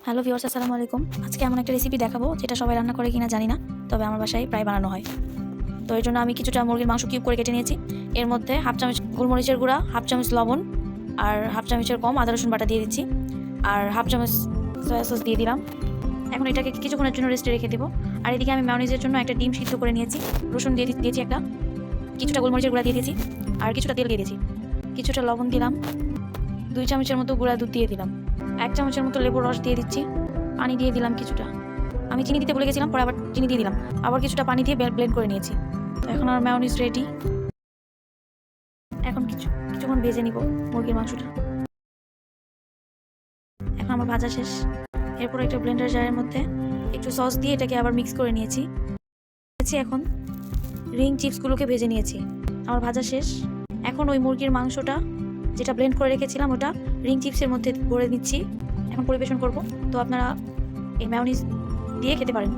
Hello viewers, আসসালামু আলাইকুম। আজকে এমন একটা রেসিপি দেখাবো যেটা সবাই রান্না করে কিনা জানি না, তবে আমার বাসায় প্রায় বানানো হয়। তো এর জন্য আমি কিছুটা মুরগির মাংস কিউব করে কেটে নিয়েছি। এর মধ্যে হাফ চামচ গোলমরিচের গুঁড়া, হাফ চামচ লবণ আর হাফ চামচের কম আদা রসুন বাটা দিয়ে দিচ্ছি, আর হাফ চামচ সয়া সস দিয়ে দিলাম। এখন এটাকে কিছুক্ষণের জন্য রেস্টে রেখে দেবো। আর এদিকে আমি মায়োনিজের জন্য একটা ডিম সিদ্ধ করে নিয়েছি, রসুন দিয়েছি একটা, কিছুটা গোলমরিচের গুঁড়া দিয়ে দিয়েছি আর কিছুটা তেল দিয়ে দিয়েছি, কিছুটা লবণ দিলাম, 2 চামচের মতো গুঁড়া দুধ দিয়ে দিলাম, 1 চামচের মতো লেবুর রস দিয়ে দিচ্ছি, পানি দিয়ে দিলাম কিছুটা। আমি চিনি দিতে ভুলে গেছিলাম, পরে আবার চিনি দিয়ে দিলাম, আবার কিছুটা পানি দিয়ে ব্লেন্ড করে নিয়েছি। তো এখন আমার মায়োনিজ রেডি। এখন কিছুক্ষণ ভেজে নিব মুরগির মাংসটা। এখন আমার ভাজা শেষ। এরপর একটা ব্লেন্ডার জারের মধ্যে একটু সস দিয়ে এটাকে আবার মিক্স করে নিয়েছি। এখন রিং চিপসগুলোকে ভেজে নিয়েছি। আমার ভাজা শেষ। এখন ওই মুরগির মাংসটা যেটা ব্লেন্ড করে রেখেছিলাম ওটা রিং চিপসের মধ্যে ভরে দিচ্ছি। এখন পরিবেশন করব। তো আপনারা এই মায়োনিজ দিয়ে খেতে পারেন।